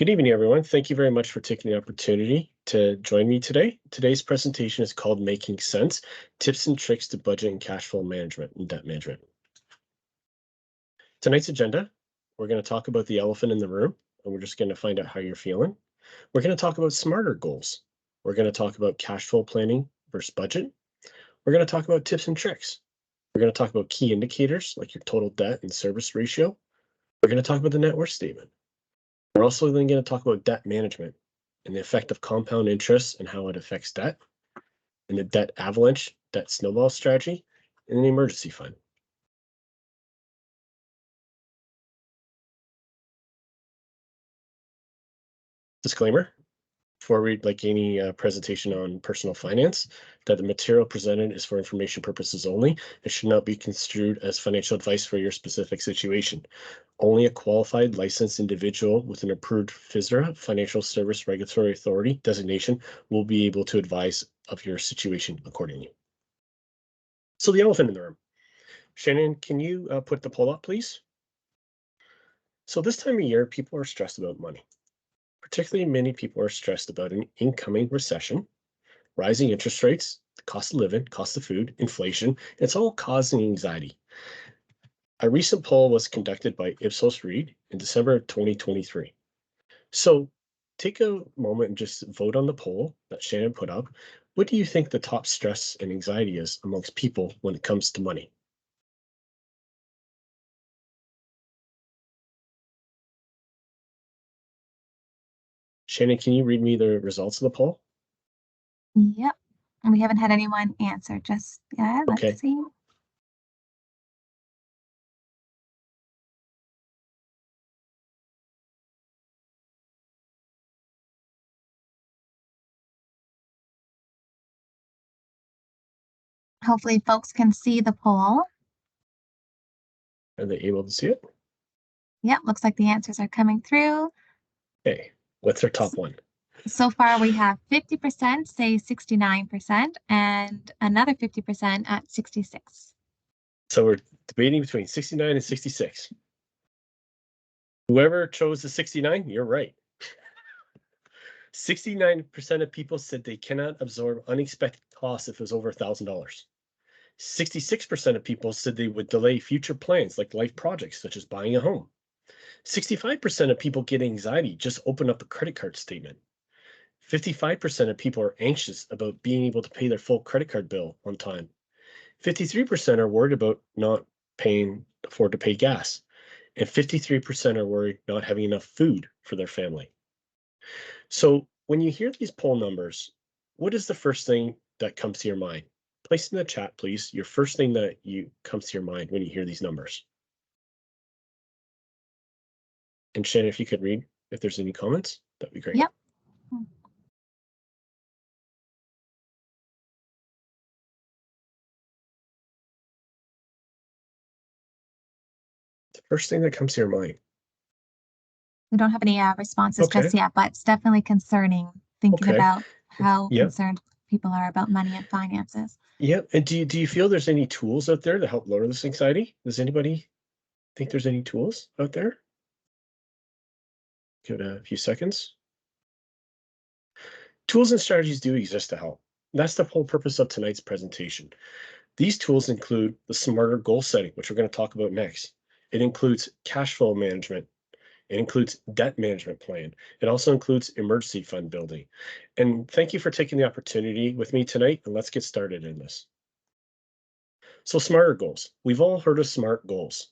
Good evening, everyone. Thank you very much for taking the opportunity to join me today. Today's presentation is called Making Sense, Tips and Tricks to Budget and Cash Flow Management and Debt Management. Tonight's agenda, we're going to talk about the elephant in the room, and we're just going to find out how you're feeling. We're going to talk about smarter goals. We're going to talk about cash flow planning versus budget. We're going to talk about tips and tricks. We're going to talk about key indicators like your total debt and service ratio. We're going to talk about the net worth statement. We're also then going to talk about debt management and the effect of compound interest and how it affects debt, and the debt avalanche, debt snowball strategy, and the emergency fund. Disclaimer, before we like any presentation on personal finance, that the material presented is for information purposes only. It should not be construed as financial advice for your specific situation. Only a qualified licensed individual with an approved FSRA, Financial Service Regulatory Authority designation, will be able to advise of your situation accordingly. So the elephant in the room. Shannon, can you put the poll up, please? So this time of year, people are stressed about money. Particularly many people are stressed about an incoming recession, rising interest rates, the cost of living, cost of food, inflation. It's all causing anxiety. A recent poll was conducted by Ipsos Reid in December of 2023. So take a moment and just vote on the poll that Shannon put up. What do you think the top stress and anxiety is amongst people when it comes to money? Shannon, can you read me the results of the poll? Yep. And we haven't had anyone answer just yet. Okay. Let's see. Hopefully folks can see the poll. Are they able to see it? Yep, looks like the answers are coming through. Okay, what's our top one? So far we have 50% say 69% and another 50% at 66. So we're debating between 69 and 66. Whoever chose the 69, you're right. 69% of people said they cannot absorb unexpected costs if it was over $1,000. 66% of people said they would delay future plans like life projects such as buying a home. 65% of people get anxiety just open up a credit card statement. 55% of people are anxious about being able to pay their full credit card bill on time. 53% are worried about not afford to pay gas. And 53% are worried not having enough food for their family. So when you hear these poll numbers, what is the first thing that comes to your mind? Place in the chat, please, your first thing that comes to your mind when you hear these numbers. And Shannon, if you could read if there's any comments, that'd be great. Yep. The first thing that comes to your mind. We don't have any responses Okay. just yet, but it's definitely concerning thinking Okay. about how Yep. concerned people are about money and finances. Yep. And do you feel there's any tools out there to help lower this anxiety? Does anybody think there's any tools out there? Give it a few seconds. Tools and strategies do exist to help. That's the whole purpose of tonight's presentation. These tools include the smarter goal setting, which we're going to talk about next. It includes cash flow management. It includes debt management plan. It also includes emergency fund building. And thank you for taking the opportunity with me tonight, and let's get started in this. So smarter goals. We've all heard of SMART goals.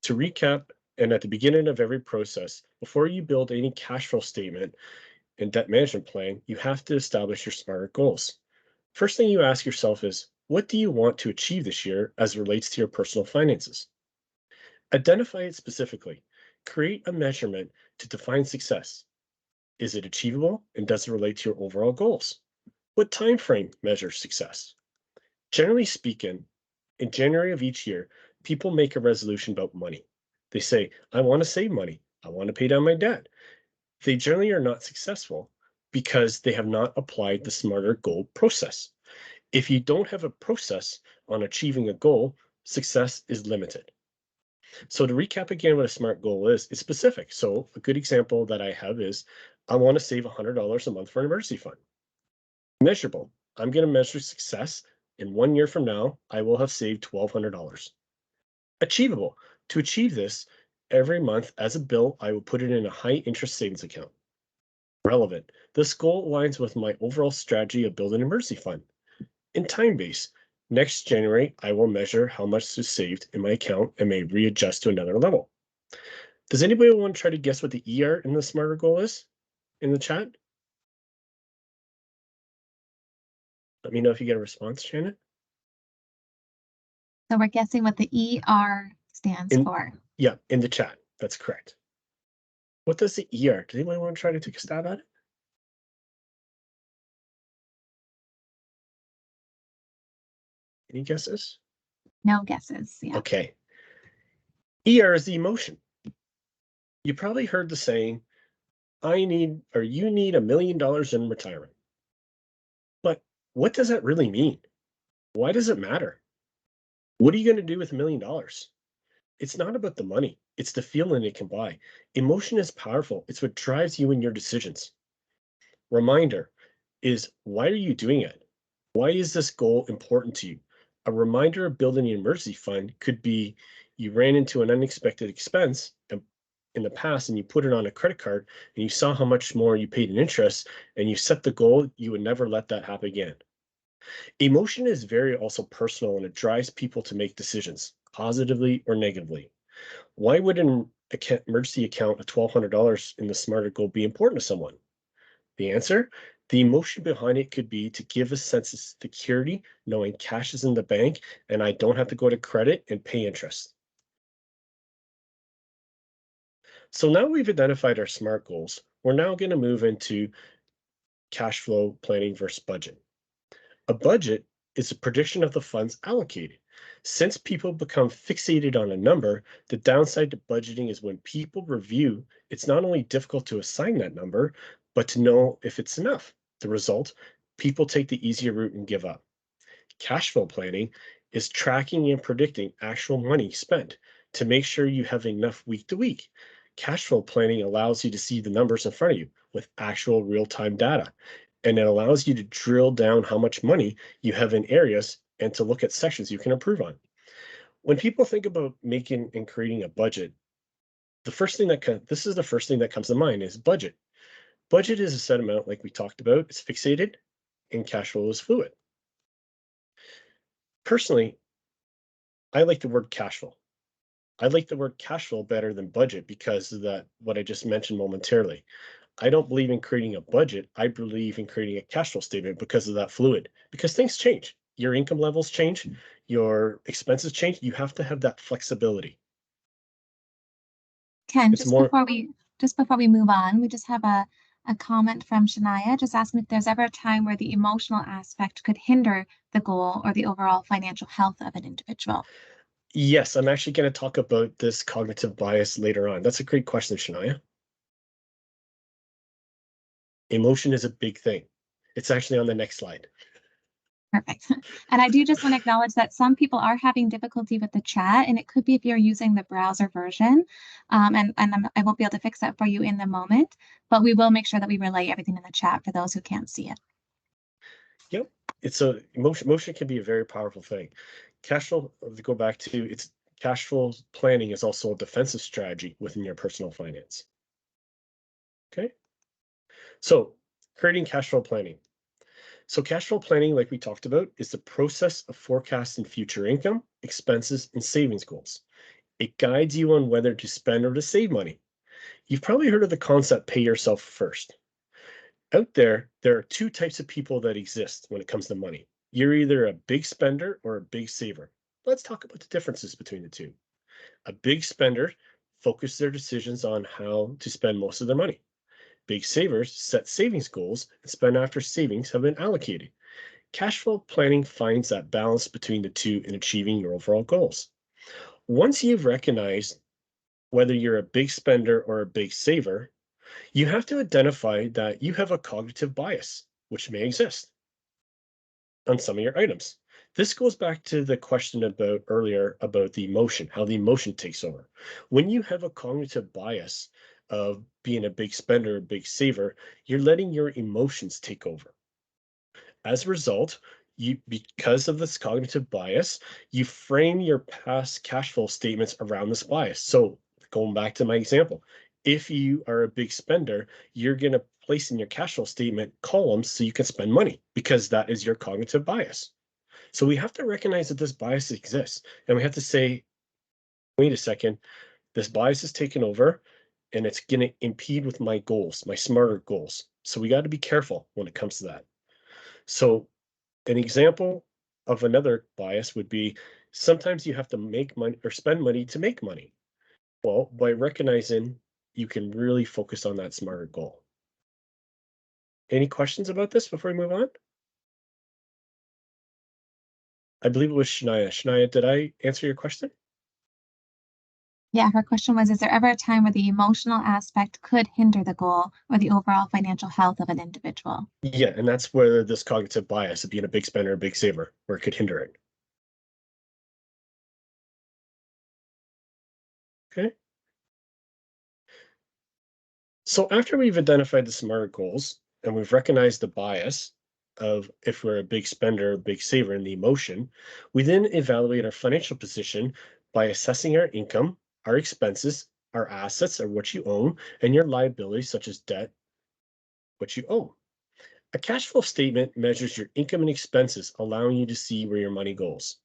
To recap, and at the beginning of every process, before you build any cash flow statement and debt management plan, you have to establish your smarter goals. First thing you ask yourself is, what do you want to achieve this year as it relates to your personal finances? Identify it specifically. Create a measurement to define success. Is it achievable and does it relate to your overall goals? What time frame measures success? Generally speaking, in January of each year, people make a resolution about money. They say, I want to save money. I want to pay down my debt. They generally are not successful because they have not applied the smarter goal process. If you don't have a process on achieving a goal, success is limited. So to recap again, what a SMART goal is, it's specific. So a good example that I have is I want to save $100 a month for an emergency fund. Measurable. I'm going to measure success. In 1 year from now, I will have saved $1,200. Achievable. To achieve this, every month as a bill, I will put it in a high interest savings account. Relevant. This goal aligns with my overall strategy of building an emergency fund. In time base, next January, I will measure how much is saved in my account and may readjust to another level. Does anybody want to try to guess what the ER in the SMARTer goal is in the chat? Let me know if you get a response, Shannon. So we're guessing what the ER stands for. Yeah, in the chat. That's correct. What does the ER? Does anybody want to try to take a stab at it? Any guesses? No guesses. Yeah. Okay. ER is the emotion. You probably heard the saying, I need or you need $1 million in retirement. But what does that really mean? Why does it matter? What are you going to do with $1 million? It's not about the money. It's the feeling it can buy. Emotion is powerful. It's what drives you in your decisions. Reminder is, why are you doing it? Why is this goal important to you? A reminder of building an emergency fund could be you ran into an unexpected expense in the past and you put it on a credit card and you saw how much more you paid in interest and you set the goal you would never let that happen again. Emotion is very also personal and it drives people to make decisions positively or negatively. Why would an emergency account of $1,200 in the smarter goal be important to someone? The answer, the emotion behind it could be to give a sense of security, knowing cash is in the bank and I don't have to go to credit and pay interest. So now we've identified our SMART goals. We're now going to move into cash flow planning versus budget. A budget is a prediction of the funds allocated. Since people become fixated on a number, the downside to budgeting is when people review, it's not only difficult to assign that number, but to know if it's enough. The result, people take the easier route and give up. Cash flow planning is tracking and predicting actual money spent to make sure you have enough week to week. Cash flow planning allows you to see the numbers in front of you with actual real time data. And it allows you to drill down how much money you have in areas and to look at sections you can improve on. When people think about making and creating a budget, this is the first thing that comes to mind is budget. Budget is a set amount like we talked about, it's fixated, and cash flow is fluid. Personally, I like the word cash flow. I like the word cash flow better than budget because of that, what I just mentioned momentarily. I don't believe in creating a budget. I believe in creating a cash flow statement because of that fluid, because things change. Your income levels change, your expenses change. You have to have that flexibility. Ken, It's more, just before we move on, we just have a comment from Shania just asking if there's ever a time where the emotional aspect could hinder the goal or the overall financial health of an individual. yes, I'm actually going to talk about this cognitive bias later on. That's a great question, Shania. Emotion is a big thing. It's actually on the next slide. Perfect. And I do just want to acknowledge that some people are having difficulty with the chat, and it could be if you're using the browser version. I won't be able to fix that for you in the moment, but we will make sure that we relay everything in the chat for those who can't see it. Yep. It's a emotion can be a very powerful thing. Cash flow, to go back to it's cash flow planning is also a defensive strategy within your personal finance. Okay. So creating cash flow planning. So cash flow planning, like we talked about, is the process of forecasting future income, expenses, and savings goals. It guides you on whether to spend or to save money. You've probably heard of the concept pay yourself first. Out there are two types of people that exist when it comes to money. You're either a big spender or a big saver. Let's talk about the differences between the two. A big spender focus their decisions on how to spend most of their money. Big savers set savings goals and spend after savings have been allocated. Cash flow planning finds that balance between the two in achieving your overall goals. Once you've recognized whether you're a big spender or a big saver, you have to identify that you have a cognitive bias, which may exist on some of your items. This goes back to the question about earlier about the emotion, how the emotion takes over. When you have a cognitive bias of being a big spender, a big saver, you're letting your emotions take over. As a result, because of this cognitive bias, you frame your past cash flow statements around this bias. So going back to my example, if you are a big spender, you're going to place in your cash flow statement columns so you can spend money because that is your cognitive bias. So we have to recognize that this bias exists, and we have to say, wait a second, this bias is taking over and it's going to impede with my goals, my smarter goals. So we got to be careful when it comes to that. So an example of another bias would be sometimes you have to make money or spend money to make money. Well, by recognizing you can really focus on that smarter goal. Any questions about this before we move on? I believe it was Shania. Shania, did I answer your question? Yeah, her question was, is there ever a time where the emotional aspect could hinder the goal or the overall financial health of an individual? Yeah, and that's where this cognitive bias of being a big spender, a big saver, where it could hinder it. Okay. So after we've identified the smarter goals and we've recognized the bias of if we're a big spender, a big saver in the emotion, we then evaluate our financial position by assessing our income, our expenses, our assets, or what you own, and your liabilities, such as debt, what you owe. A cash flow statement measures your income and expenses, allowing you to see where your money goes.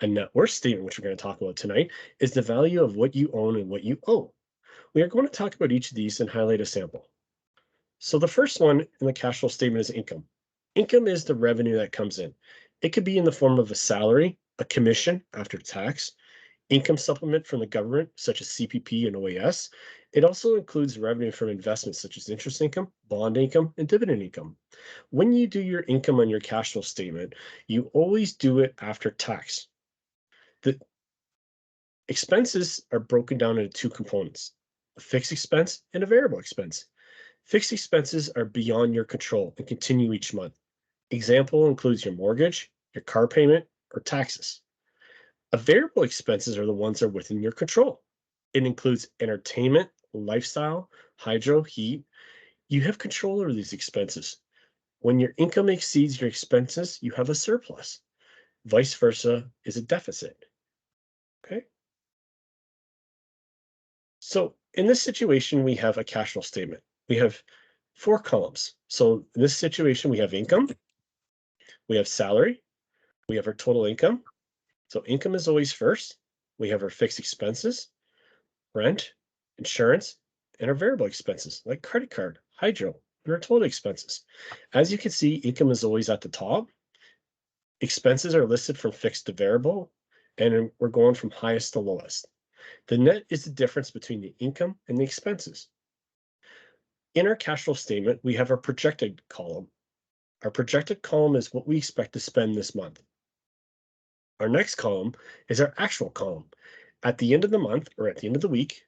A net worth statement, which we're going to talk about tonight, is the value of what you own and what you owe. We are going to talk about each of these and highlight a sample. So the first one in the cash flow statement is income. Income is the revenue that comes in. It could be in the form of a salary, a commission after tax, income supplement from the government, such as CPP and OAS. It also includes revenue from investments such as interest income, bond income, and dividend income. When you do your income on your cash flow statement, you always do it after tax. The expenses are broken down into two components, a fixed expense and a variable expense. Fixed expenses are beyond your control and continue each month. Example includes your mortgage, your car payment, or taxes. A variable expenses are the ones that are within your control. It includes entertainment, lifestyle, hydro, heat. You have control over these expenses. When your income exceeds your expenses, you have a surplus. Vice versa is a deficit. Okay. So in this situation, we have a cash flow statement. We have four columns. So in this situation, we have income, we have salary, we have our total income. So income is always first. We have our fixed expenses, rent, insurance, and our variable expenses like credit card, hydro, and our total expenses. As you can see, income is always at the top. Expenses are listed from fixed to variable, and we're going from highest to lowest. The net is the difference between the income and the expenses. In our cash flow statement, we have our projected column. Our projected column is what we expect to spend this month. Our next column is our actual column. At the end of the month or at the end of the week,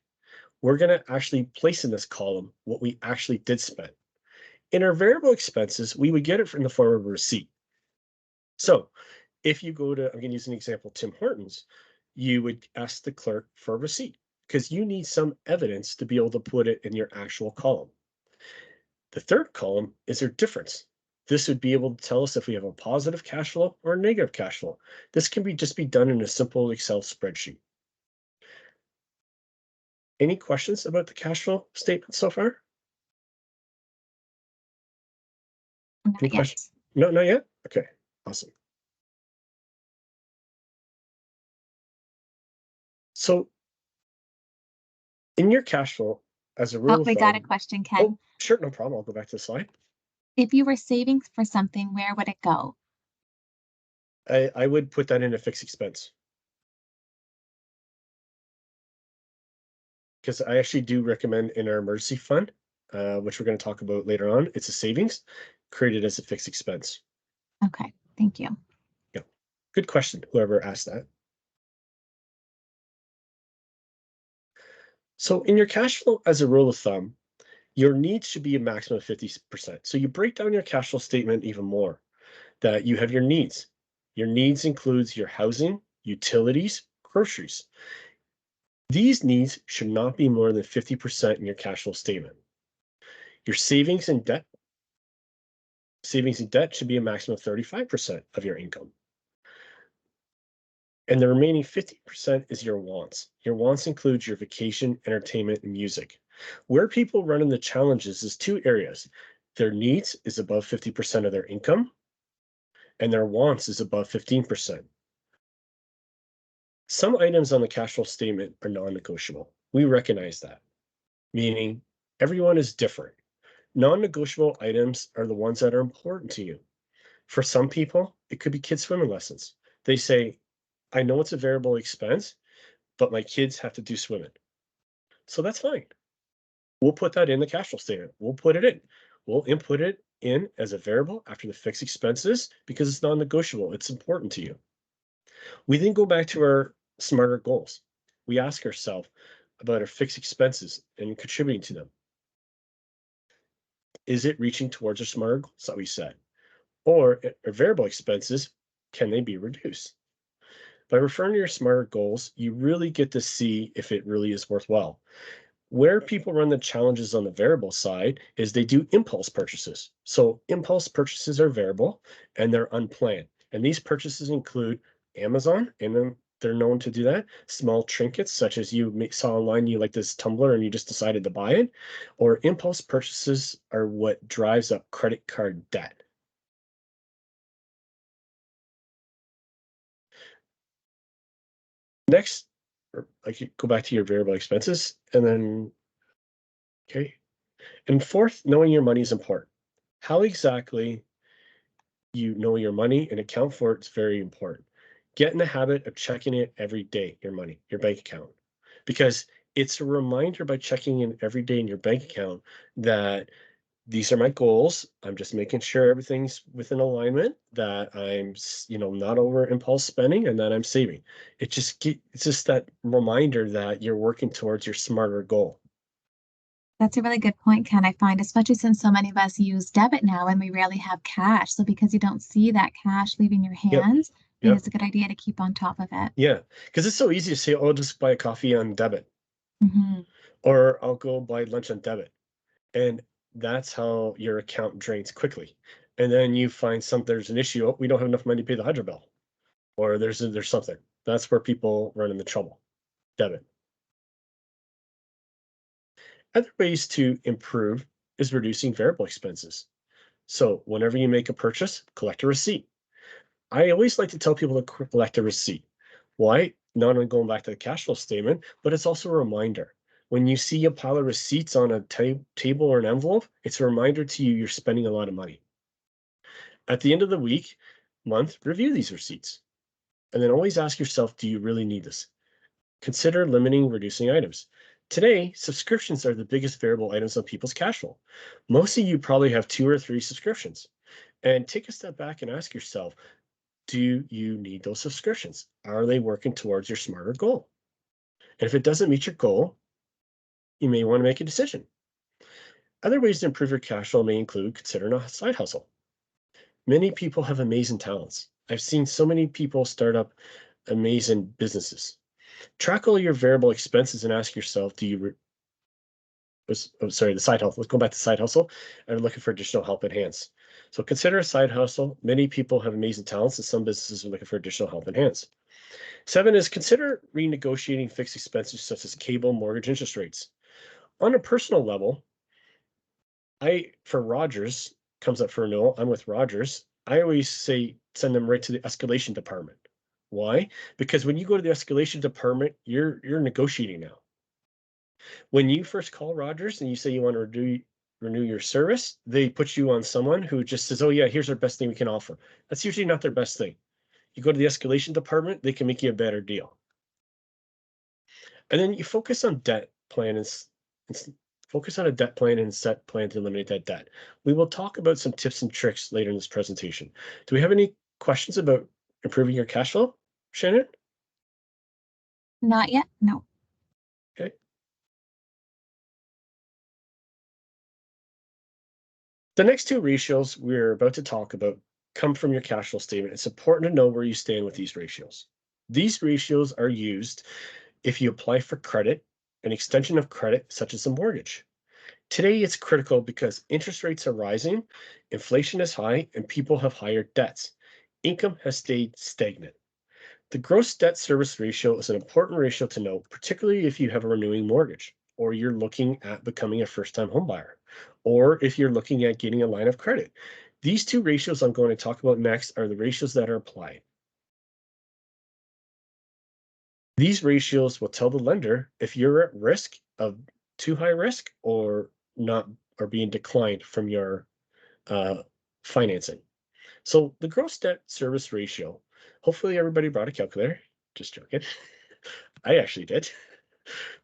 we're going to actually place in this column what we actually did spend. In our variable expenses, we would get it in the form of a receipt. So if you go to, I'm going to use an example, Tim Hortons, you would ask the clerk for a receipt because you need some evidence to be able to put it in your actual column. The third column is our difference. This would be able to tell us if we have a positive cash flow or a negative cash flow. This can just be done in a simple Excel spreadsheet. Any questions about the cash flow statement so far? Not Any yet. questions? No, not yet? Okay, awesome. So in your cash flow, as a Oh, rule of we got a thumb, question, Ken. oh, sure, no problem. I'll go back to the slide. If you were saving for something, where would it go? I would put that in a fixed expense because I actually do recommend in our emergency fund, which we're going to talk about later on. It's a savings created as a fixed expense. Okay, thank you. Yeah, good question. Whoever asked that. So in your cash flow, as a rule of thumb, your needs should be a maximum of 50%. So you break down your cash flow statement even more, that you have your needs, Your needs includes your housing, utilities, groceries. These needs should not be more than 50% in your cash flow statement. Your savings and debt should be a maximum of 35% of your income. And the remaining 50% is your wants. Your wants include your vacation, entertainment, and music. Where people run into challenges is two areas. Their needs is above 50% of their income, and their wants is above 15%. Some items on the cash flow statement are non-negotiable. We recognize that, meaning everyone is different. Non-negotiable items are the ones that are important to you. For some people, it could be kids' swimming lessons. They say, I know it's a variable expense, but my kids have to do swimming. So that's fine. We'll put that in the cash flow statement. We'll put it in. We'll input it in as a variable after the fixed expenses because it's non-negotiable. It's important to you. We then go back to our smarter goals. We ask ourselves about our fixed expenses and contributing to them. Is it reaching towards our smarter goals that we set? Or our variable expenses, can they be reduced? By referring to your smarter goals, you really get to see if it really is worthwhile. Where people run the challenges on the variable side is they do impulse purchases. So impulse purchases are variable and they're unplanned. And these purchases include Amazon, and then they're known to do that. Small trinkets, such as you saw online, you like this tumbler and you just decided to buy it. Or impulse purchases are what drives up credit card debt. Next, I could go back to your variable expenses and then, okay. And fourth, knowing your money is important. How exactly you know your money and account for it is very important. Get in the habit of checking it every day, your money, your bank account, because it's a reminder by checking in every day in your bank account that these are my goals. I'm just making sure everything's within alignment, that I'm, not over impulse spending and that I'm saving. It's just that reminder that you're working towards your smarter goal. That's a really good point, Ken. I find, especially since so many of us use debit now and we rarely have cash. So because you don't see that cash leaving your Yep. hands, I think Yep. it's a good idea to keep on top of it. Yeah. Because it's so easy to say, oh, I'll just buy a coffee on debit, Hmm. or I'll go buy lunch on debit. And that's how your account drains quickly. And then you find there's an issue. Oh, we don't have enough money to pay the hydro bill, or there's something. That's where people run into trouble. Debit. Other ways to improve is reducing variable expenses. So whenever you make a purchase, collect a receipt. I always like to tell people to collect a receipt. Why? Not only going back to the cash flow statement, but it's also a reminder. When you see a pile of receipts on a table or an envelope, it's a reminder to you you're spending a lot of money. At the end of the week, month, review these receipts. And then always ask yourself, do you really need this? Consider limiting reducing items. Today, subscriptions are the biggest variable items on people's cash flow. Most of you probably have 2 or 3 subscriptions. And take a step back and ask yourself, do you need those subscriptions? Are they working towards your smarter goal? And if it doesn't meet your goal, you may want to make a decision. Other ways to improve your cash flow may include considering a side hustle. Many people have amazing talents. I've seen so many people start up amazing businesses. Track all your variable expenses and ask yourself, the side hustle. Let's go back to side hustle and looking for additional help and hands. So consider a side hustle. Many people have amazing talents and some businesses are looking for additional help and hands. 7 is consider renegotiating fixed expenses such as cable, mortgage, interest rates. On a personal level, for Rogers, comes up for renewal. I'm with Rogers. I always say send them right to the escalation department. Why? Because when you go to the escalation department, you're negotiating now. When you first call Rogers and you say you want to renew your service, they put you on someone who just says, "Oh yeah, here's our best thing we can offer." That's usually not their best thing. You go to the escalation department, they can make you a better deal. And then you focus on debt plan and focus on a debt plan and set plan to eliminate that debt. We will talk about some tips and tricks later in this presentation. Do we have any questions about improving your cash flow, Shannon? Not yet? No. Okay. The next two ratios we're about to talk about come from your cash flow statement. It's important to know where you stand with these ratios. These ratios are used if you apply for credit, an extension of credit, such as a mortgage. Today, it's critical because interest rates are rising, inflation is high, and people have higher debts. Income has stayed stagnant. The gross debt service ratio is an important ratio to note, particularly if you have a renewing mortgage, or you're looking at becoming a first-time homebuyer, or if you're looking at getting a line of credit. These two ratios I'm going to talk about next are the ratios that are applied. These ratios will tell the lender if you're at risk of too high risk or not, or being declined from your uh, financing. So the gross debt service ratio, hopefully everybody brought a calculator. Just joking. I actually did.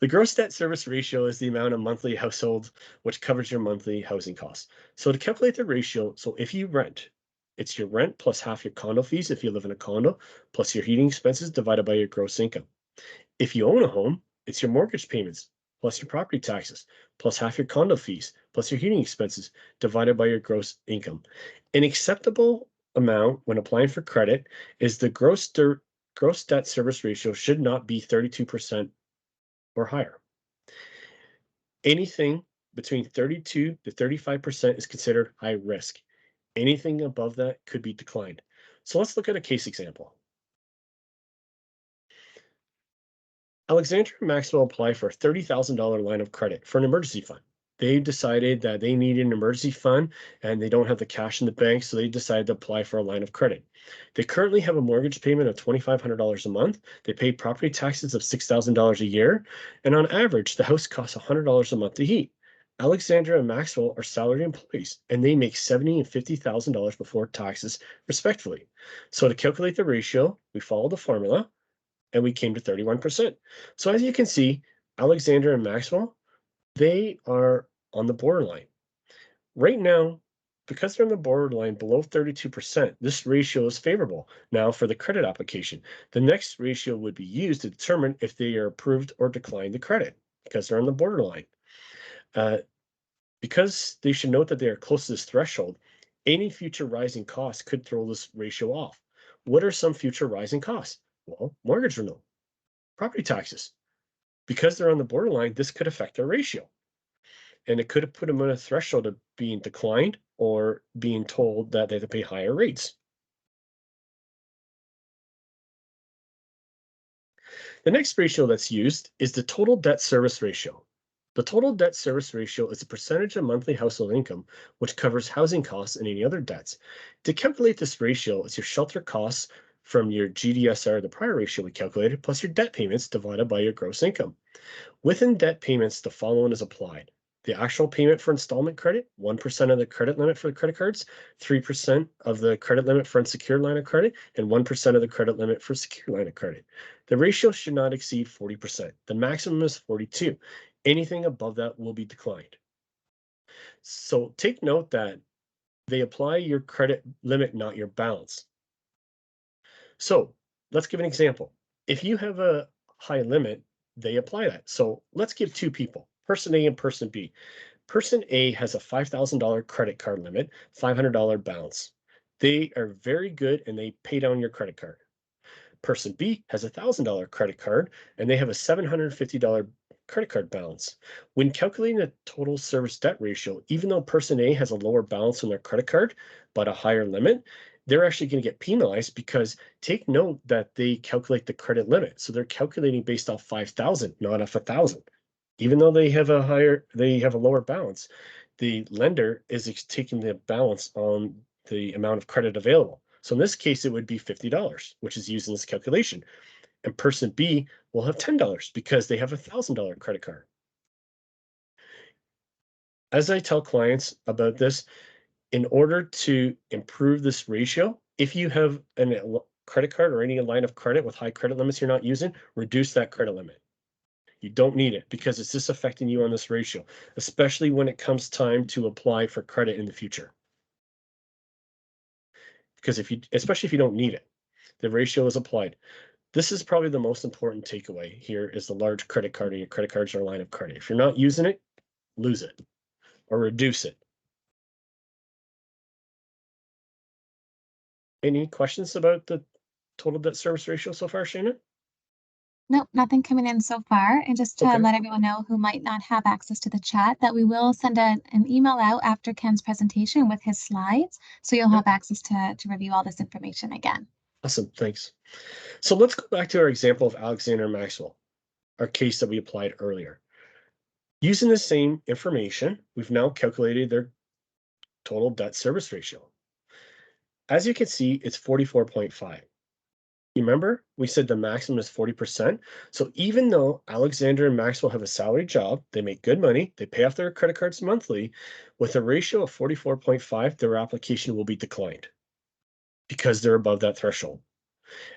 The gross debt service ratio is the amount of monthly household which covers your monthly housing costs. So to calculate the ratio, so if you rent, it's your rent plus half your condo fees if you live in a condo, plus your heating expenses divided by your gross income. If you own a home, it's your mortgage payments plus your property taxes, plus half your condo fees, plus your heating expenses divided by your gross income. An acceptable amount when applying for credit is the gross debt service ratio should not be 32% or higher. Anything between 32 to 35% is considered high risk. Anything above that could be declined. So let's look at a case example. Alexandra and Maxwell apply for a $30,000 line of credit for an emergency fund. They decided that they needed an emergency fund and they don't have the cash in the bank, so they decided to apply for a line of credit. They currently have a mortgage payment of $2,500 a month. They pay property taxes of $6,000 a year, and on average, the house costs $100 a month to heat. Alexandra and Maxwell are salaried employees, and they make $70,000 and $50,000 before taxes, respectively. So to calculate the ratio, we follow the formula and we came to 31%. So as you can see, Alexander and Maxwell, they are on the borderline. Right now, because they're on the borderline below 32%, this ratio is favorable. Now for the credit application, the next ratio would be used to determine if they are approved or declined the credit because they're on the borderline. Uh, because they should note that they are close to this threshold, any future rising costs could throw this ratio off. What are some future rising costs? Well, mortgage renewal, property taxes. Because they're on the borderline, this could affect their ratio. And it could have put them on a threshold of being declined or being told that they have to pay higher rates. The next ratio that's used is the total debt service ratio. The total debt service ratio is the percentage of monthly household income which covers housing costs and any other debts. To calculate this ratio, it's your shelter costs from your GDSR, the prior ratio we calculated, plus your debt payments divided by your gross income. Within debt payments, the following is applied. The actual payment for installment credit, 1% of the credit limit for the credit cards, 3% of the credit limit for unsecured line of credit, and 1% of the credit limit for secured line of credit. The ratio should not exceed 40%. The maximum is 42. Anything above that will be declined. So take note that they apply your credit limit, not your balance. So let's give an example. If you have a high limit, they apply that. So let's give two people, person A and person B. Person A has a $5,000 credit card limit, $500 balance. They are very good and they pay down your credit card. Person B has a $1,000 credit card and they have a $750 credit card balance. When calculating the total service debt ratio, even though person A has a lower balance on their credit card, but a higher limit, they're actually going to get penalized because take note that they calculate the credit limit. So they're calculating based off 5,000, not off 1,000. Even though they have a lower balance, the lender is taking the balance on the amount of credit available. So in this case, it would be $50, which is used in this calculation. And person B will have $10 because they have a $1,000 credit card. As I tell clients about this, in order to improve this ratio, if you have a credit card or any line of credit with high credit limits you're not using, reduce that credit limit. You don't need it because it's just affecting you on this ratio, especially when it comes time to apply for credit in the future. Because especially if you don't need it, the ratio is applied. This is probably the most important takeaway here is the large credit card or your credit cards or line of credit. If you're not using it, lose it or reduce it. Any questions about the total debt service ratio so far, Shana? Nope, nothing coming in so far. And just to Okay, let everyone know who might not have access to the chat, that we will send an email out after Ken's presentation with his slides. So you'll yeah, have access to review all this information again. awesome, thanks. So let's go back to our example of Alexander Maxwell, our case that we applied earlier. Using the same information, we've now calculated their total debt service ratio. As you can see, it's 44.5. Remember, we said the maximum is 40%. So even though Alexander and Maxwell have a salary job, they make good money, they pay off their credit cards monthly, with a ratio of 44.5, their application will be declined because they're above that threshold.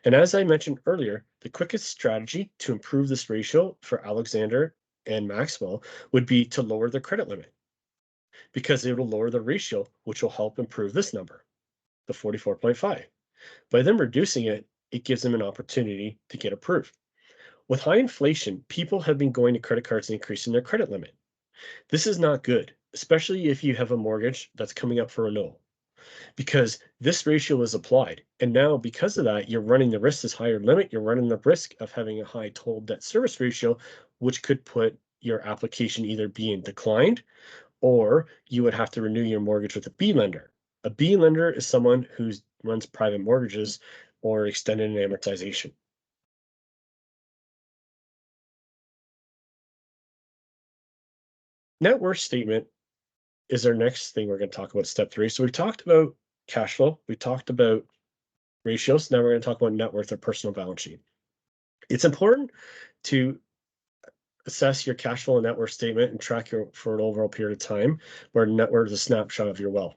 And as I mentioned earlier, the quickest strategy to improve this ratio for Alexander and Maxwell would be to lower the credit limit because it will lower the ratio, which will help improve this number, the 44.5. By them reducing it, it gives them an opportunity to get approved. With high inflation, people have been going to credit cards and increasing their credit limit. This is not good, especially if you have a mortgage that's coming up for renewal, because this ratio is applied. And now, because of that, you're running the risk this higher limit, you're running the risk of having a high total debt service ratio, which could put your application either being declined or you would have to renew your mortgage with a B lender. A B lender is someone who runs private mortgages or extended amortization. Net worth statement is our next thing we're going to talk about, step 3. So we talked about cash flow, we talked about ratios. Now we're going to talk about net worth or personal balance sheet. It's important to assess your cash flow and net worth statement and track your for an overall period of time, where net worth is a snapshot of your wealth.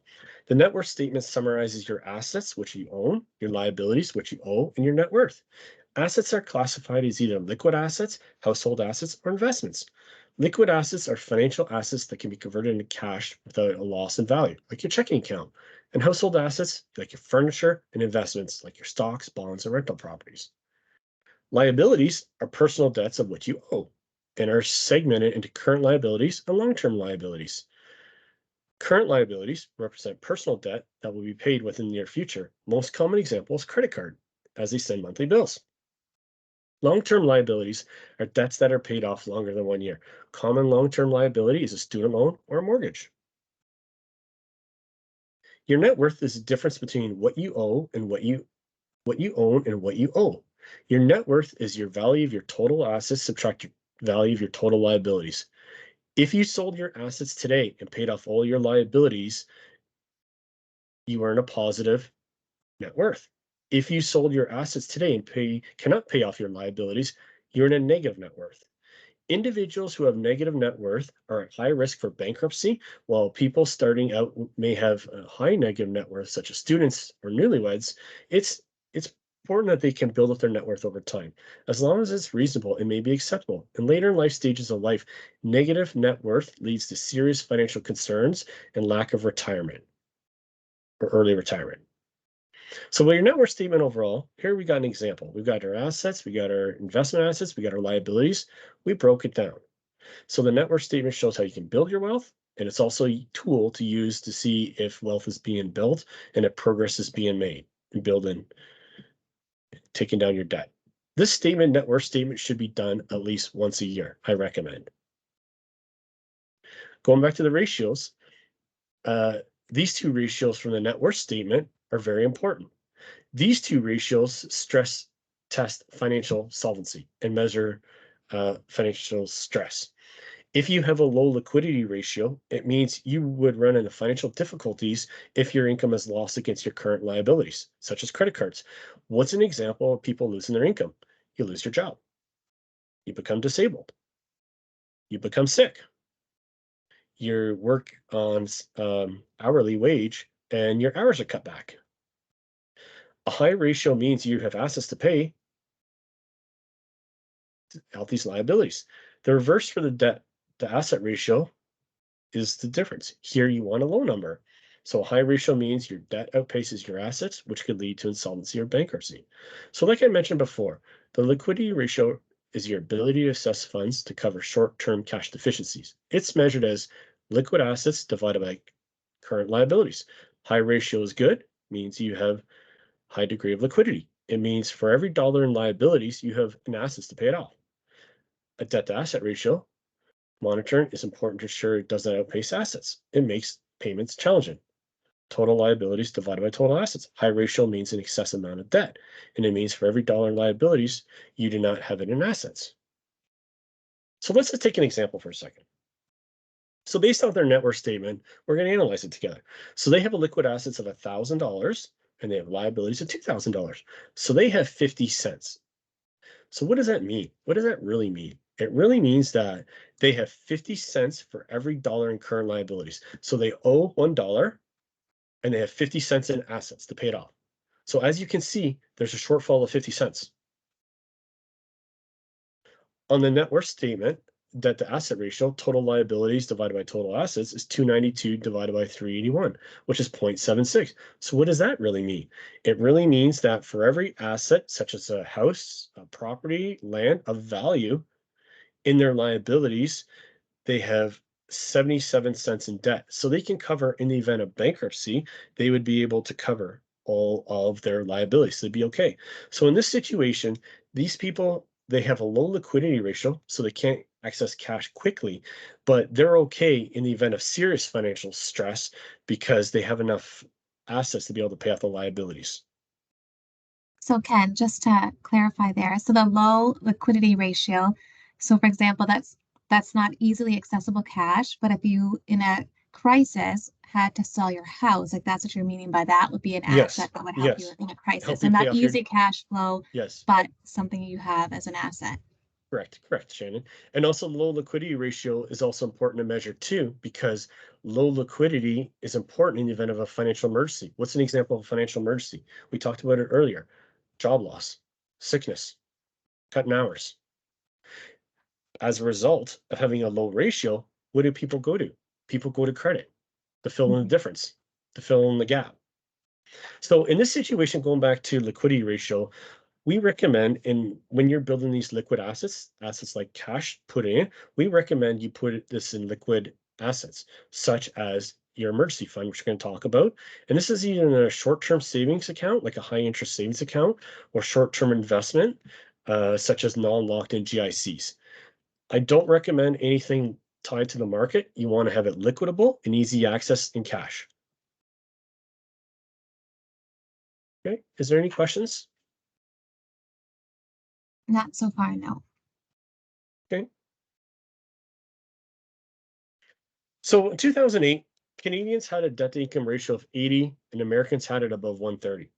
The net worth statement summarizes your assets, which you own, your liabilities, which you owe, and your net worth. Assets are classified as either liquid assets, household assets, or investments. Liquid assets are financial assets that can be converted into cash without a loss in value, like your checking account. And household assets, like your furniture, and investments, like your stocks, bonds, and rental properties. Liabilities are personal debts of what you owe and are segmented into current liabilities and long-term liabilities. Current liabilities represent personal debt that will be paid within the near future. Most common example is credit card, as they send monthly bills. Long-term liabilities are debts that are paid off longer than 1 year. Common long-term liability is a student loan or a mortgage. Your net worth is the difference between what you owe and what you own and what you owe. Your net worth is your value of your total assets subtract your value of your total liabilities. If you sold your assets today and paid off all your liabilities, you earn a positive net worth. If you sold your assets today and cannot pay off your liabilities, you're in a negative net worth. Individuals who have negative net worth are at high risk for bankruptcy, while people starting out may have a high negative net worth, such as students or newlyweds. It's important that they can build up their net worth over time. As long as it's reasonable, it may be acceptable. In later in life stages of life, negative net worth leads to serious financial concerns and lack of retirement or early retirement. So with your net worth statement overall, here we got an example. We've got our assets, we got our investment assets, we got our liabilities. We broke it down. So the net worth statement shows how you can build your wealth, and it's also a tool to use to see if wealth is being built and if progress is being made in building, taking down your debt. This statement, net worth statement, should be done at least once a year, I recommend. Going back to the ratios, uh, these two ratios from the net worth statement are very important. These two ratios stress test financial solvency and measure financial stress. If you have a low liquidity ratio, it means you would run into financial difficulties if your income is lost against your current liabilities, such as credit cards. What's an example of people losing their income? You lose your job. You become disabled. You become sick. You work on hourly wage and your hours are cut back. A high ratio means you have assets to pay out these liabilities. The reverse for the debt to asset ratio is the difference. Here you want a low number. So a high ratio means your debt outpaces your assets, which could lead to insolvency or bankruptcy. So like I mentioned before, the liquidity ratio is your ability to assess funds to cover short-term cash deficiencies. It's measured as liquid assets divided by current liabilities. High ratio is good, means you have high degree of liquidity. It means for every dollar in liabilities, you have an assets to pay it off. A debt to asset ratio, monitoring is important to ensure it doesn't outpace assets. It makes payments challenging. Total liabilities divided by total assets. High ratio means an excess amount of debt, and it means for every dollar in liabilities, you do not have it in assets. So let's just take an example for a second. So based off their net worth statement, we're going to analyze it together. So they have a liquid assets of $1,000 and they have liabilities of $2,000. So they have 50 cents. So what does that mean? What does that really mean? It really means that they have 50 cents for every dollar in current liabilities. So they owe $1 and they have 50 cents in assets to pay it off. So as you can see, there's a shortfall of 50 cents. On the net worth statement, debt to asset ratio, total liabilities divided by total assets is 292 divided by 381, which is 0.76. So what does that really mean? It really means that for every asset, such as a house, a property, land of value in their liabilities, they have 77 cents in debt. So they can cover, in the event of bankruptcy, they would be able to cover all of their liabilities. They'd be okay. So in this situation, these people, they have a low liquidity ratio, so they can't access cash quickly, but they're okay in the event of serious financial stress because they have enough assets to be able to pay off the liabilities. So Ken, just to clarify there, so the low liquidity ratio, so for example, that's not easily accessible cash, but if you in a crisis had to sell your house, like that's what you're meaning by that would be an Yes, asset that would help you yes. in a crisis. Help So you pay not off your, easy cash flow, yes. but something you have as an asset. Correct, correct, Shannon. And also low liquidity ratio is also important to measure too, because low liquidity is important in the event of a financial emergency. What's an example of a financial emergency? We talked about it earlier. Job loss, sickness, cutting hours. As a result of having a low ratio, what do people go to? People go to credit to fill in the Mhm. difference, to fill in the gap. So in this situation, going back to liquidity ratio, we recommend in when you're building these liquid assets, assets like cash put in, we recommend you put this in liquid assets, such as your emergency fund, which we're going to talk about. And this is either in a short-term savings account, like a high interest savings account, or short-term investment, such as non-locked in GICs. I don't recommend anything tied to the market. You want to have it liquidable and easy access in cash. Okay. Is there any questions? Not so far, no. Okay. So in 2008, Canadians had a debt to income ratio of 80 and Americans had it above 130.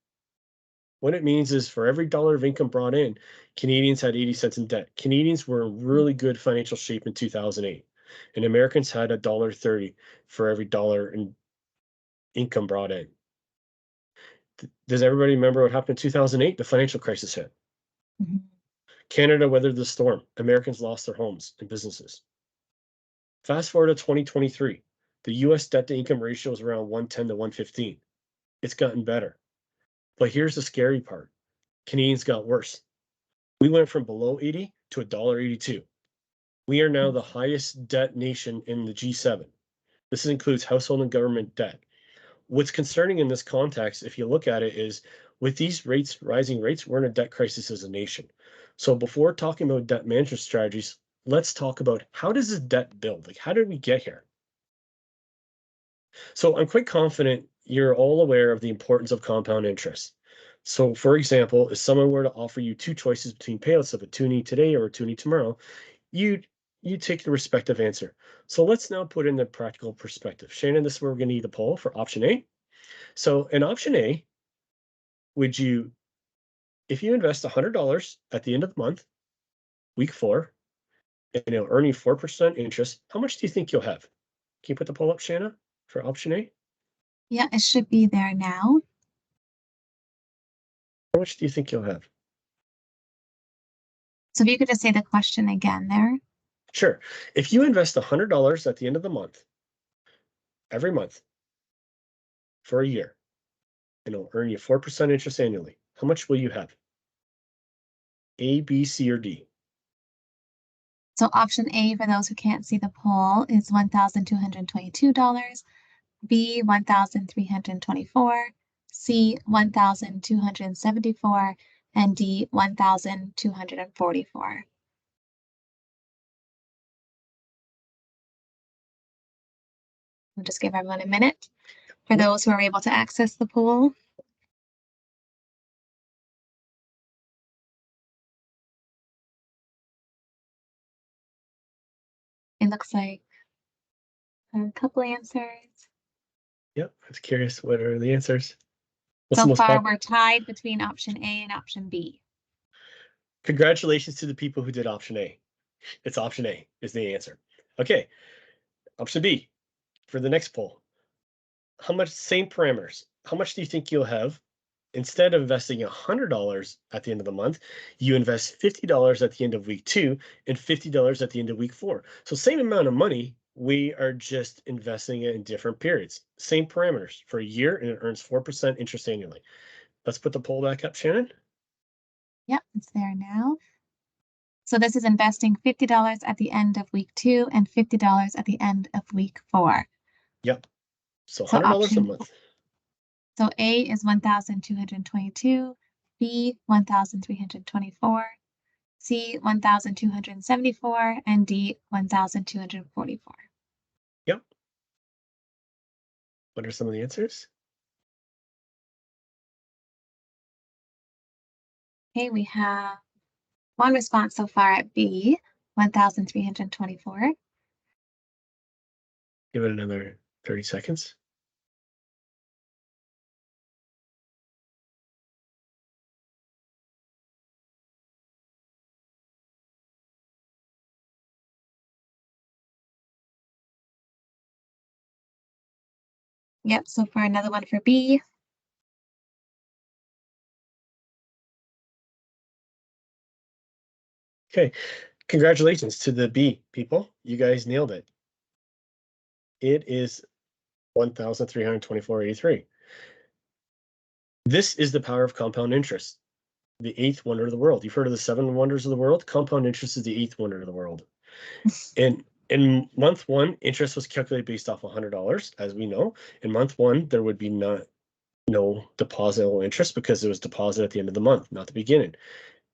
What it means is for every dollar of income brought in, Canadians had 80 cents in debt. Canadians were in really good financial shape in 2008, and Americans had $1.30 for every dollar in income brought in. Does everybody remember what happened in 2008? The financial crisis hit. Mhm. Canada weathered the storm. Americans lost their homes and businesses. Fast forward to 2023. The US debt to income ratio is around 110 to 115. It's gotten better. But here's the scary part. Canadians got worse. We went from below 80 to $1.82. We are now the highest debt nation in the G7. This includes household and government debt. What's concerning in this context, if you look at it, is with these rates, rising rates, we're in a debt crisis as a nation. So before talking about debt management strategies, let's talk about how does this debt build? Like, how did we get here? So I'm quite confident you're all aware of the importance of compound interest. So for example, if someone were to offer you two choices between payouts of a toonie today or a toonie tomorrow, you take the respective answer. So let's now put in the practical perspective. Shannon, this is where we're going to need a poll for option A. So in option A, would you, if you invest $100 at the end of the month, week 4, and it'll earn you 4% interest, how much do you think you'll have? Can you put the poll up, Shanna, for option A? Yeah, it should be there now. How much do you think you'll have? So if you could just say the question again there. Sure. If you invest $100 at the end of the month, every month for a year, and it'll earn you 4% interest annually, how much will you have? A, B, C, or D? So option A, for those who can't see the poll, is $1,222. B, 1,324. C, 1,274, and D, 1,244. We'll just give everyone a minute for Yep. those who are able to access the poll. It looks like a couple answers. Yep. I was curious. What are the answers? What's the So most far, popular? we're tied between option A and option B. Congratulations to the people who did option A. It's option A is the answer. Okay. Option B for the next poll. How much, same parameters. How much do you think you'll have? Instead of investing $100 at the end of the month, you invest $50 at the end of week 2 and $50 at the end of week 4. So same amount of money, we are just investing it in different periods. Same parameters for a year, and it earns 4% interest annually. Let's put the poll back up, Shannon. Yep, it's there now. So this is investing $50 at the end of week 2 and $50 at the end of week 4. Yep. So So $100 a option, month. so A is 1,222, B 1,324, C 1,274, and D 1,244. Yep. What are some of the answers? Okay, we have one response so far at B, 1,324. Give it another 30 seconds. Yep, so far another one for B. Okay. Congratulations to the B people. You guys nailed it. It is 1,324.83. This is the power of compound interest, the eighth wonder of the world. You've heard of the seven wonders of the world? Compound interest is the eighth wonder of the world. And in month 1, interest was calculated based off $100, as we know. In month 1, there would be no depositable interest because it was deposited at the end of the month, not the beginning.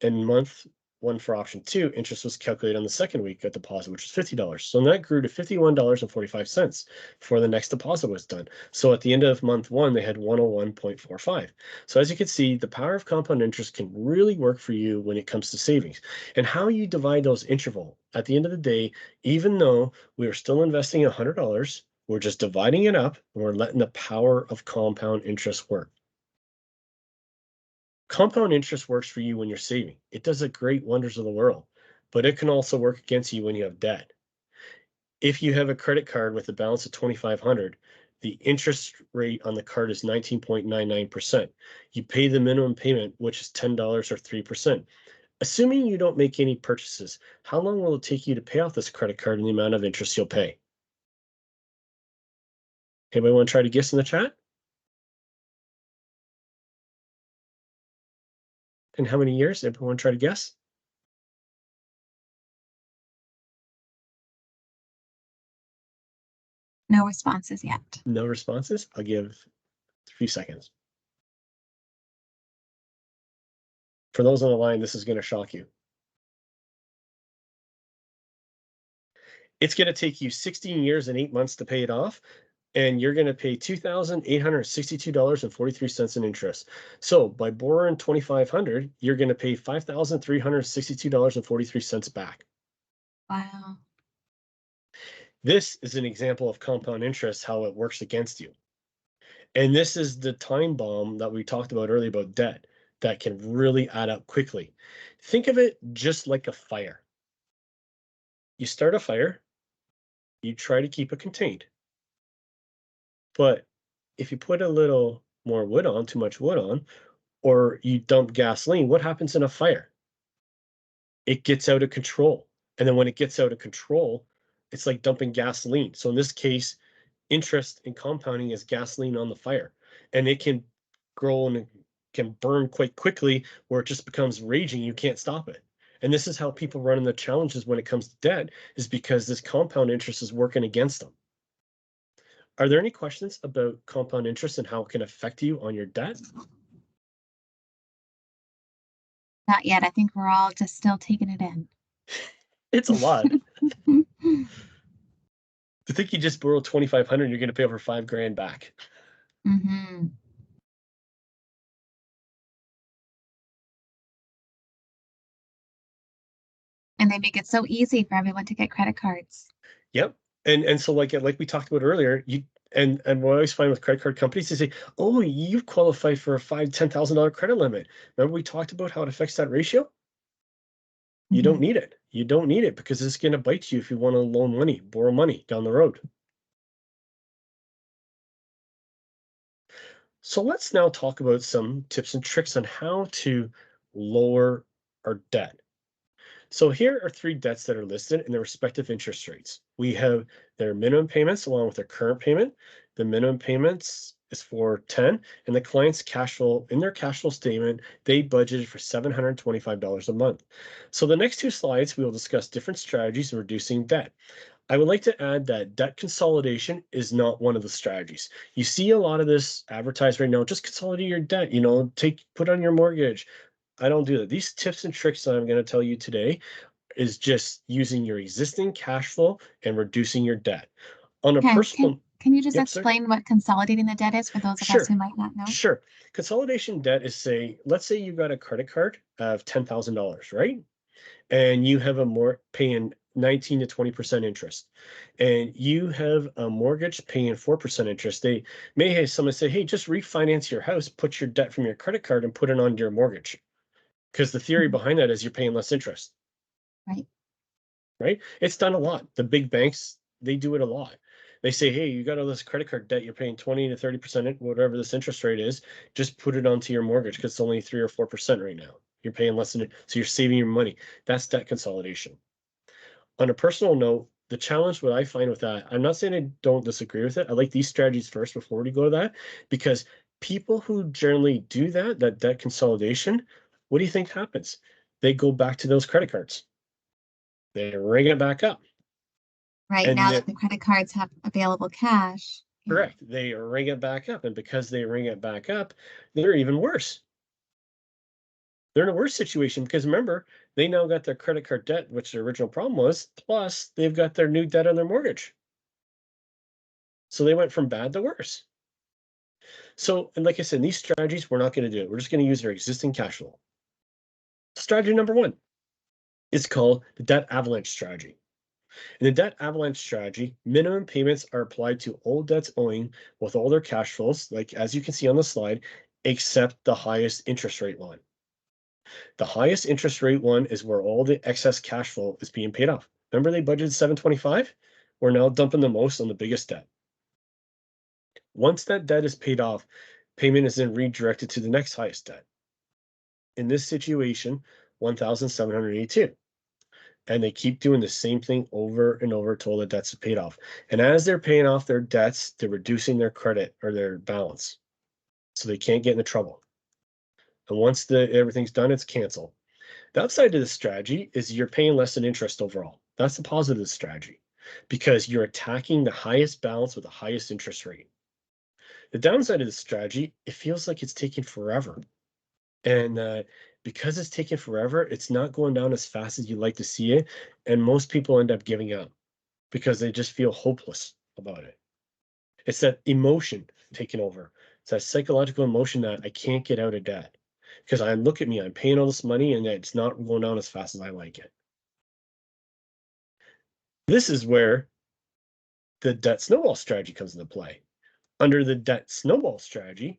In month 1 for option 2, interest was calculated on the second week at deposit, which was $50. So that grew to $51.45 before the next deposit was done. So at the end of month 1, they had 101.45. So as you can see, the power of compound interest can really work for you when it comes to savings. And how you divide those interval. At the end of the day, even though we are still investing $100, we're just dividing it up and we're letting the power of compound interest work. Compound interest works for you when you're saving. It does the great wonders of the world, but it can also work against you when you have debt. If you have a credit card with a balance of 2,500, the interest rate on the card is 19.99%. You pay the minimum payment, which is $10 or 3%. Assuming you don't make any purchases, how long will it take you to pay off this credit card and the amount of interest you'll pay? Anybody want to try to guess in the chat? And how many years? Everyone try to guess? No responses yet. No responses? I'll give a few seconds. For those on the line, this is going to shock you. It's going to take you 16 years and 8 months to pay it off, and you're going to pay $2,862.43 in interest. So by borrowing 2,500, you're going to pay $5,362.43 back. Wow. This is an example of compound interest, how it works against you. And this is the time bomb that we talked about earlier about debt that can really add up quickly. Think of it just like a fire. You start a fire, you try to keep it contained. But if you put a little more wood on, too much wood on, or you dump gasoline, what happens in a fire? It gets out of control. And then when it gets out of control, it's like dumping gasoline. So in this case, interest in compounding is gasoline on the fire. And it can grow and it can burn quite quickly where it just becomes raging. You can't stop it. And this is how people run into challenges when it comes to debt, is because this compound interest is working against them. Are there any questions about compound interest and how it can affect you on your debt? Not yet. I think we're all just still taking it in. It's a lot. To think you just borrow 2,500, you're going to pay over 5 grand back. Mm-hmm. And they make it so easy for everyone to get credit cards. Yep. And so like we talked about earlier, and what I always find with credit card companies, they say, "Oh, you qualify for a $5,000-$10,000 credit limit." Remember we talked about how it affects that ratio? You don't Mm-hmm. need it. You don't need it because it's going to bite you if you want to loan money, borrow money down the road. So let's now talk about some tips and tricks on how to lower our debt. So here are 3 debts that are listed and their respective interest rates. We have their minimum payments along with their current payment. The minimum payments is for 10, and the client's cash flow, in their cash flow statement, they budgeted for $725 a month. So the next 2 slides, we will discuss different strategies in reducing debt. I would like to add that debt consolidation is not one of the strategies. You see a lot of this advertised right now, just consolidate your debt, put on your mortgage. I don't do that. These tips and tricks that I'm going to tell you today is just using your existing cash flow and reducing your debt. On a Ken, can, personal, can you just yep, sir. explain what consolidating the debt is for those of us Sure, who might not know? sure. Consolidation debt is let's say you got a credit card of $10,000, right? And you have a more paying 19 to 20% interest. And you have a mortgage paying 4% interest. They may have someone say, hey, just refinance your house, put your debt from your credit card and put it onto your mortgage. Because the theory Mhm. behind that is you're paying less interest. Right. Right? It's done a lot. The big banks, they do it a lot. They say, hey, you got all this credit card debt, you're paying 20 to 30%, whatever this interest rate is, just put it onto your mortgage because it's only 3 or 4% right now. You're paying less than it. So you're saving your money. That's debt consolidation. On a personal note, the challenge, what I find with that, I'm not saying I don't disagree with it. I like these strategies first before we go to that, because people who generally do that debt consolidation, what do you think happens? They go back to those credit cards. They ring it back up. Right. And Now that that the credit cards have available cash. Yeah. correct. They ring it back up. And because they ring it back up, they're even worse. They're in a worse situation because remember, they now got their credit card debt, which their original problem was, plus they've got their new debt on their mortgage. So they went from bad to worse. So, and like I said, in these strategies, we're not going to do it. We're just going to use our existing cash flow. Strategy number 1 is called the debt avalanche strategy. In the debt avalanche strategy, minimum payments are applied to all debts owing with all their cash flows, like as you can see on the slide, except the highest interest rate one. The highest interest rate one is where all the excess cash flow is being paid off. Remember they budgeted 725? We're now dumping the most on the biggest debt. Once that debt is paid off, payment is then redirected to the next highest debt. In this situation, 1,782. And they keep doing the same thing over and over till the debts are paid off. And as they're paying off their debts, they're reducing their credit or their balance. So they can't get into trouble. And once everything's done, it's canceled. The upside to this strategy is you're paying less in interest overall. That's the positive strategy because you're attacking the highest balance with the highest interest rate. The downside of this strategy, it feels like it's taking forever. And because it's taking forever, it's not going down as fast as you'd like to see it. And most people end up giving up because they just feel hopeless about it. It's that emotion taking over. It's that psychological emotion that I can't get out of debt because I look at me, I'm paying all this money and it's not going down as fast as I like it. This is where the debt snowball strategy comes into play. Under the debt snowball strategy,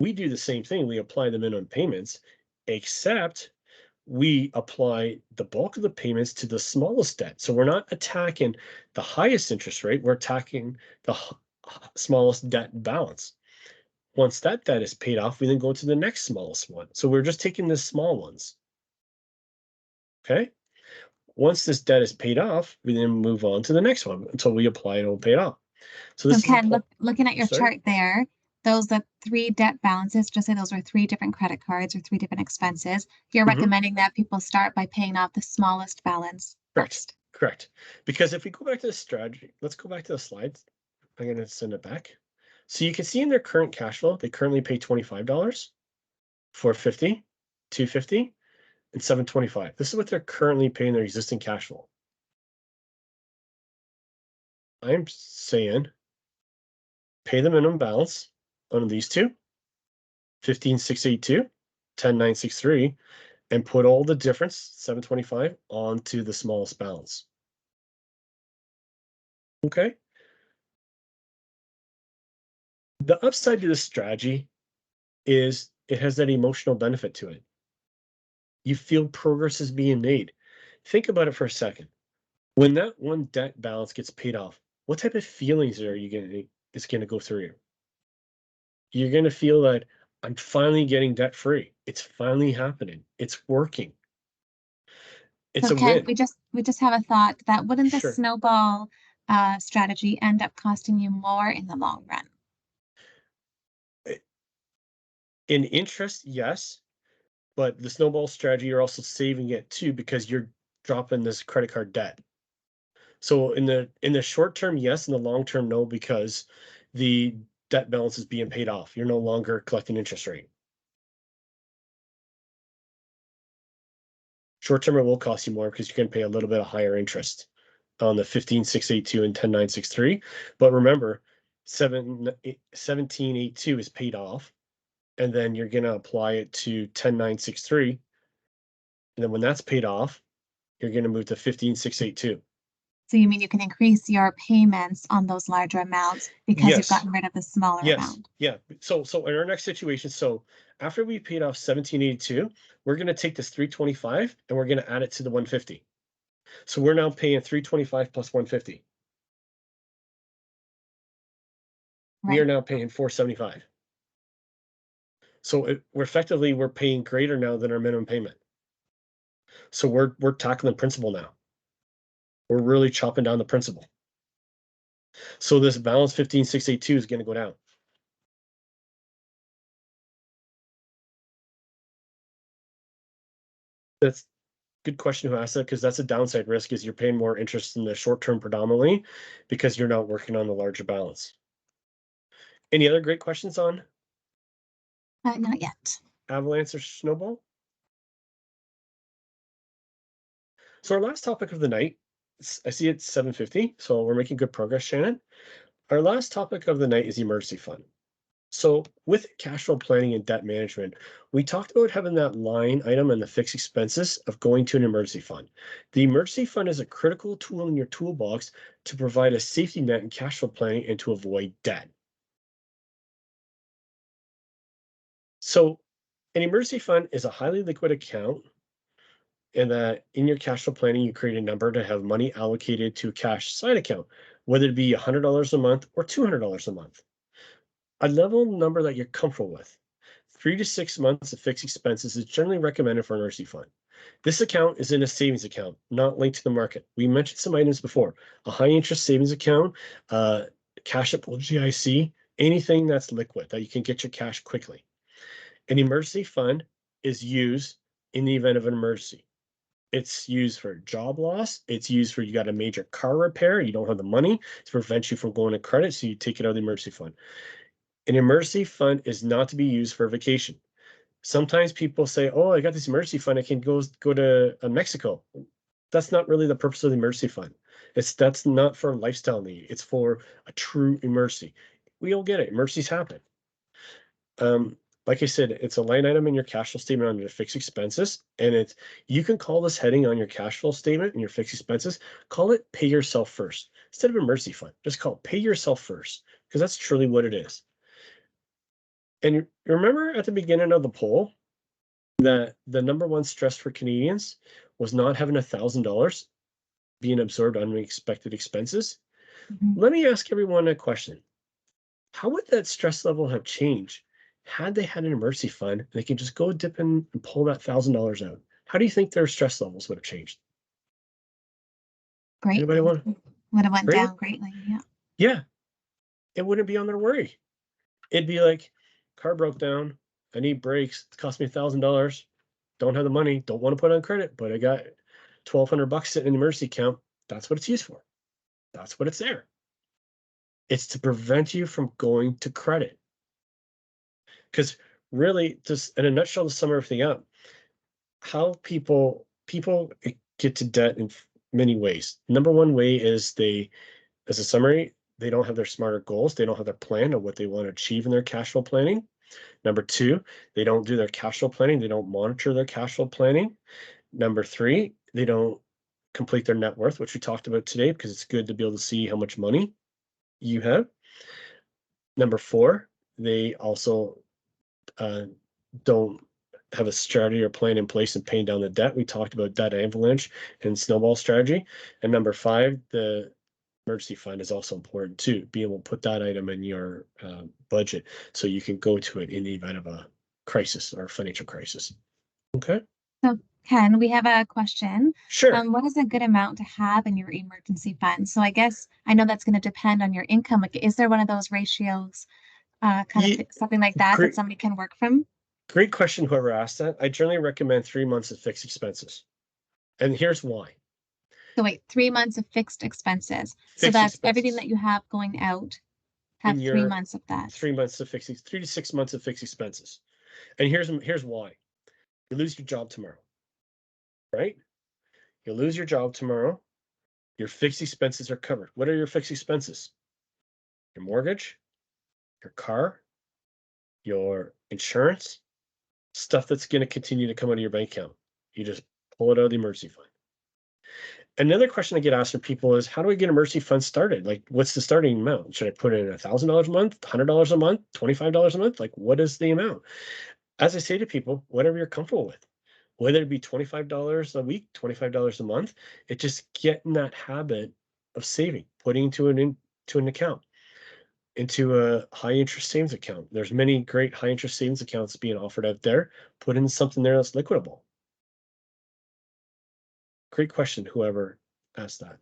we do the same thing. We apply the minimum payments, except we apply the bulk of the payments to the smallest debt. So we're not attacking the highest interest rate, we're attacking the smallest debt balance. Once that debt is paid off, we then go to the next smallest one. So we're just taking the small ones. Okay. Once this debt is paid off, we then move on to the next one until we apply it and pay it off. So So this is a Ken, looking at your sorry. chart there, those the 3 debt balances, just say those were 3 different credit cards or 3 different expenses. You're Mhm. recommending that people start by paying off the smallest balance Correct. first. Correct. Because if we go back to the strategy, let's go back to the slides. I'm going to send it back. So you can see in their current cash flow, they currently pay $25, 450, 250, and 725. This is what they're currently paying their existing cash flow. I'm saying pay the minimum balance on these two, 15,682, 10,963, and put all the difference, 725, onto the smallest balance. Okay. The upside to this strategy is it has that emotional benefit to it. You feel progress is being made. Think about it for a second. When that one debt balance gets paid off, what type of feelings are you going to is going to go through you? You're going to feel that I'm finally getting debt free. It's finally happening. It's working. It's So a Ken, win. we just have a thought that wouldn't the Sure. snowball strategy end up costing you more in the long run? In interest, yes, but the snowball strategy, you're also saving it too because you're dropping this credit card debt. So in the short term, yes, in the long term, no, because the debt balance is being paid off. You're no longer collecting interest rate. Short term, it will cost you more because you're going to pay a little bit of higher interest on the 15,682 and 10,963. But remember, 1782 is paid off, and then you're going to apply it to 10,963. And then when that's paid off, you're going to move to 15,682. So you mean you can increase your payments on those larger amounts because you've Yes. gotten rid of the smaller Yes. amount? Yeah. So in our next situation, so after we paid off 1782, we're going to take this 325 and we're going to add it to the 150. So we're now paying 325 plus 150. We are Right. now paying 475. So we're paying greater now than our minimum payment. So we're tackling principal now. We're really chopping down the principal. So this balance 15,682 is going to go down. That's good question who asked that because that's a downside risk is you're paying more interest in the short term predominantly because you're not working on the larger balance. Any other great questions on Not yet. avalanche or snowball? So our last topic of the night, I see it's 7:50, so we're making good progress, Shannon. Our last topic of the night is the emergency fund. So with cash flow planning and debt management, we talked about having that line item and the fixed expenses of going to an emergency fund. The emergency fund is a critical tool in your toolbox to provide a safety net in cash flow planning and to avoid debt. So an emergency fund is a highly liquid account and that in your cash flow planning, you create a number to have money allocated to a cash side account, whether it be $100 a month or $200 a month. A level number that you're comfortable with. 3 to 6 months of fixed expenses is generally recommended for an emergency fund. This account is in a savings account, not linked to the market. We mentioned some items before. A high interest savings account, cash up GIC, anything that's liquid that you can get your cash quickly. An emergency fund is used in the event of an emergency. It's used for job loss. It's used for you got a major car repair. You don't have the money to prevent you from going to credit, so you take it out of the emergency fund. An emergency fund is not to be used for vacation. Sometimes people say, "Oh, I got this emergency fund. I can go to Mexico." That's not really the purpose of the emergency fund. That's not for lifestyle need. It's for a true emergency. We all get it. Emergencies happen. Um, like I said, it's a line item in your cash flow statement on your fixed expenses, and it's you can call this heading on your cash flow statement and your fixed expenses. Call it "Pay yourself first" instead of emergency fund. Just call it "Pay yourself first" because that's truly what it is. And you remember at the beginning of the poll that the number one stress for Canadians was not having $1,000 being absorbed unexpected expenses. Mhm. Let me ask everyone a question. How would that stress level have changed had they had an emergency fund and they can just go dip in and pull that $1,000 out? How do you think their stress levels would have changed? Anybody Greatly. want Would have went greatly? down greatly. Yeah. Yeah, it wouldn't be on their worry. It'd be like, car broke down. I need brakes. It cost me $1,000. Don't have the money. Don't want to put on credit, but I got 1,200 bucks sitting in the emergency account. That's what it's used for. That's what it's there. It's to prevent you from going to credit. Because really, just in a nutshell, to sum everything up, how people get to debt in many ways. Number one way is they, as a summary, they don't have their smarter goals. They don't have their plan of what they want to achieve in their cash flow planning. Number two, they don't do their cash flow planning. They don't monitor their cash flow planning. Number three, they don't complete their net worth, which we talked about today, because it's good to be able to see how much money you have. Number four, they also uh, don't have a strategy or plan in place in paying down the debt. We talked about debt avalanche and snowball strategy. And number five, the emergency fund is also important too. Be able to put that item in your budget so you can go to it in the event of a crisis or financial crisis. Okay. So, Ken, we have a question. Sure. What is a good amount to have in your emergency fund? So I guess I know that's going to depend on your income. Like, is there one of those ratios, kind of Ye- something like that, that great, somebody can work from? great question, whoever asked that. I generally recommend 3 months of fixed expenses. And here's why. So wait, 3 months of fixed expenses. So Fixed that's everything expenses that you have going out, in have three your months of that. 3 months of fixed, 3 to 6 months of fixed expenses. And here's why. You lose your job tomorrow, right? You lose your job tomorrow. Your fixed expenses are covered. What are your fixed expenses? Your mortgage, your car, your insurance, stuff that's going to continue to come out of your bank account. You just pull it out of the emergency fund. Another question I get asked from people is, how do I get emergency fund started? Like, what's the starting amount? Should I put in $1,000 a month, $100 a month, $25 a month? Like, what is the amount? As I say to people, whatever you're comfortable with, whether it be $25 a week, $25 a month, it just get in that habit of saving, putting into an account, into a high interest savings account. There's many great high interest savings accounts being offered out there. Put in something there that's liquidable. Great question, whoever asked that.